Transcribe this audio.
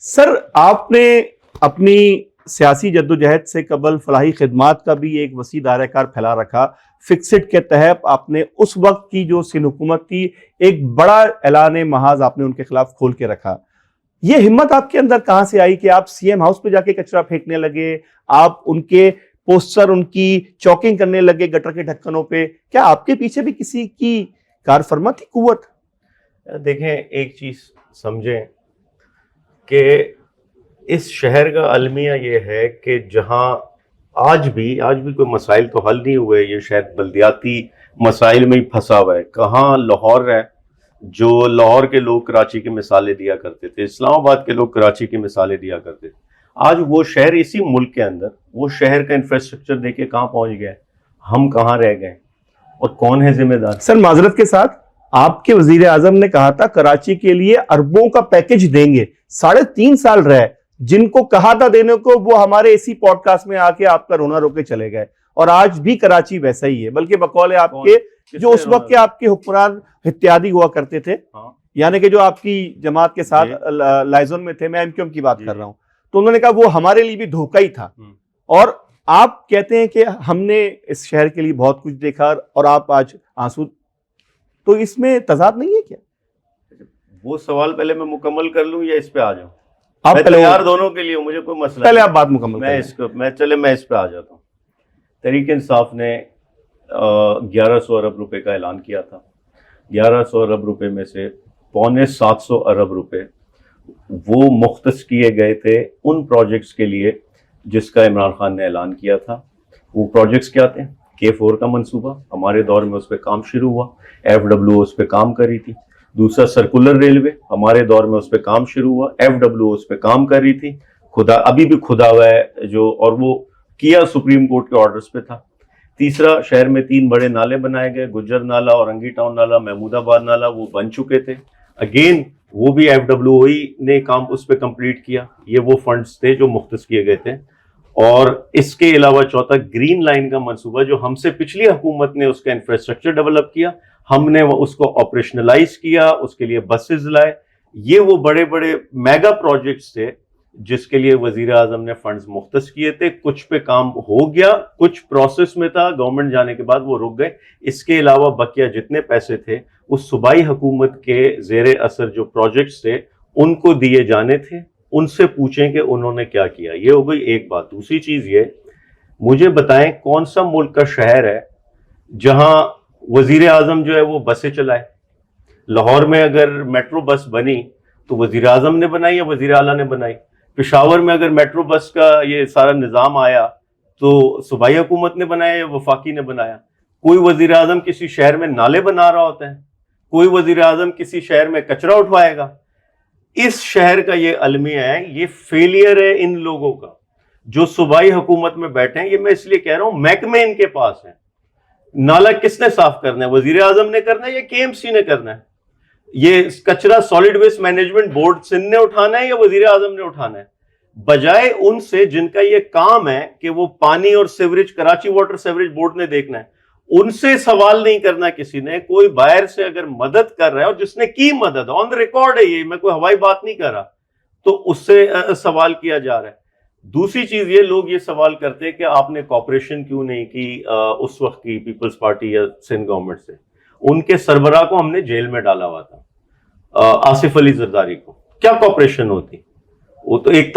سر آپ نے اپنی سیاسی جدوجہد سے قبل فلاحی خدمات کا بھی ایک وسیع دائرہ کار پھیلا رکھا. فکسڈ کے تحت آپ نے اس وقت کی جو سندھ حکومت تھی ایک بڑا اعلان محاذ آپ نے ان کے خلاف کھول کے رکھا. یہ ہمت آپ کے اندر کہاں سے آئی کہ آپ سی ایم ہاؤس پہ جا کے کچرا پھینکنے لگے, آپ ان کے پوسٹر ان کی چوکنگ کرنے لگے گٹر کے ڈھکنوں پہ؟ کیا آپ کے پیچھے بھی کسی کی کار فرما تھی قوت؟ دیکھیں ایک چیز سمجھیں کہ اس شہر کا المیہ یہ ہے کہ جہاں آج بھی کوئی مسائل تو حل نہیں ہوئے, یہ شاید بلدیاتی مسائل میں ہی پھنسا ہوا ہے. کہاں لاہور ہے, جو لاہور کے لوگ کراچی کی مثالیں دیا کرتے تھے, اسلام آباد کے لوگ کراچی کی مثالیں دیا کرتے تھے, آج وہ شہر اسی ملک کے اندر وہ شہر کا انفراسٹرکچر دیکھے کہاں پہنچ گیا ہے, ہم کہاں رہ گئے اور کون ہے ذمہ دار؟ سر معذرت کے ساتھ, آپ کے وزیر اعظم نے کہا تھا کراچی کے لیے اربوں کا پیکج دیں گے, 3.5 سال رہے, جن کو کہا تھا دینے کو وہ ہمارے اسی پوڈ کاسٹ میں آ کے آپ کا رونا روکے چلے گئے, اور آج بھی کراچی ویسا ہی ہے. بلکہ بقول ہے آپ کے جو اس وقت کے آپ کے حکمران اتحادی ہوا کرتے تھے, یعنی کہ جو آپ کی جماعت کے ساتھ لائزون میں تھے, میں ایم کیو ایم کی بات کر رہا ہوں, تو انہوں نے کہا وہ ہمارے لیے بھی دھوکہ ہی تھا. اور آپ کہتے ہیں کہ ہم نے اس شہر کے لیے بہت کچھ دیکھا اور آپ آج آنسو, تو اس میں تضاد نہیں ہے کیا؟ وہ سوال پہلے میں مکمل کر لوں یا اس پہ آ جاؤں؟ آپ میں تیار دونوں کے لیے, مجھے کوئی مسئلہ پہلے آپ بات مکمل میں اس پہ آ جاتا ہوں. تحریک انصاف نے 1100 ارب روپے کا اعلان کیا تھا. 1100 ارب روپے میں سے 750 ارب روپے وہ مختص کیے گئے تھے ان پروجیکٹس کے لیے جس کا عمران خان نے اعلان کیا تھا. وہ پروجیکٹس کیا تھے؟ K4 کا منصوبہ, ہمارے دور میں اس پہ کام شروع ہوا, FW اس پہ کام کری تھی. دوسرا سرکولر ریلوے, ہمارے دور میں اس پہ کام شروع ہوا, FW اس پہ کام کر رہی تھی, ابھی بھی کھدا ہوا ہے جو, اور وہ کیا سپریم کورٹ کے آرڈرز پہ تھا. تیسرا, شہر میں 3 بڑے نالے بنائے گئے, گجر نالا, اورنگی ٹاؤن نالا, محمود آباد نالا, وہ بن چکے تھے. اگین وہ بھی FW نے کام اس پہ کمپلیٹ کیا. یہ وہ فنڈز تھے جو مختص کیے گئے تھے. اور اس کے علاوہ چوتھا گرین لائن کا منصوبہ جو ہم سے پچھلی حکومت نے اس کا انفراسٹرکچر ڈیولپ کیا, ہم نے اس کو آپریشنلائز کیا, اس کے لیے بسز لائے. یہ وہ بڑے بڑے میگا پروجیکٹس تھے جس کے لیے وزیر اعظم نے فنڈز مختص کیے تھے. کچھ پہ کام ہو گیا, کچھ پروسیس میں تھا, گورنمنٹ جانے کے بعد وہ رک گئے. اس کے علاوہ بقیہ جتنے پیسے تھے اس صوبائی حکومت کے زیر اثر جو پروجیکٹس تھے ان کو دیے جانے تھے. ان سے پوچھیں کہ انہوں نے کیا کیا. یہ ہو گئی ایک بات. دوسری چیز یہ, مجھے بتائیں کون سا ملک کا شہر ہے جہاں وزیر اعظم جو ہے وہ بسیں چلائے؟ لاہور میں اگر میٹرو بس بنی تو وزیر اعظم نے بنائی یا وزیر اعلیٰ نے بنائی؟ پشاور میں اگر میٹرو بس کا یہ سارا نظام آیا تو صوبائی حکومت نے بنایا یا وفاقی نے بنایا؟ کوئی وزیر اعظم کسی شہر میں نالے بنا رہا ہوتا ہے, کوئی وزیر اعظم کسی شہر میں کچرا اٹھوائے گا. اس شہر کا یہ المیہ ہے, یہ فیلئر ہے ان لوگوں کا جو صوبائی حکومت میں بیٹھے ہیں. یہ میں اس لیے کہہ رہا ہوں محکمے ان کے پاس ہیں. نالا کس نے صاف کرنا ہے, وزیر اعظم نے کرنا ہے یا KMC نے کرنا ہے؟ یہ کچرا solid waste management board Sindh نے اٹھانا ہے یا وزیر اعظم نے اٹھانا ہے؟ بجائے ان سے جن کا یہ کام ہے کہ وہ پانی اور sewerage, Karachi water sewerage board نے دیکھنا ہے, ان سے سوال نہیں کرنا کسی نے. کوئی باہر سے اگر مدد کر رہا ہے اور جس نے کی مدد آن دا ریکارڈ ہے, یہ میں کوئی ہوائی بات نہیں کر رہا, تو اس سے سوال کیا جا رہا ہے. دوسری چیز یہ, لوگ یہ سوال کرتے ہیں کہ آپ نے کوآپریشن کیوں نہیں کی اس وقت کی پیپلز پارٹی یا سندھ گورنمنٹ سے. ان کے سربراہ کو ہم نے جیل میں ڈالا ہوا تھا, آصف علی زرداری کو. کیا کوآپریشن ہوتی؟ وہ تو ایک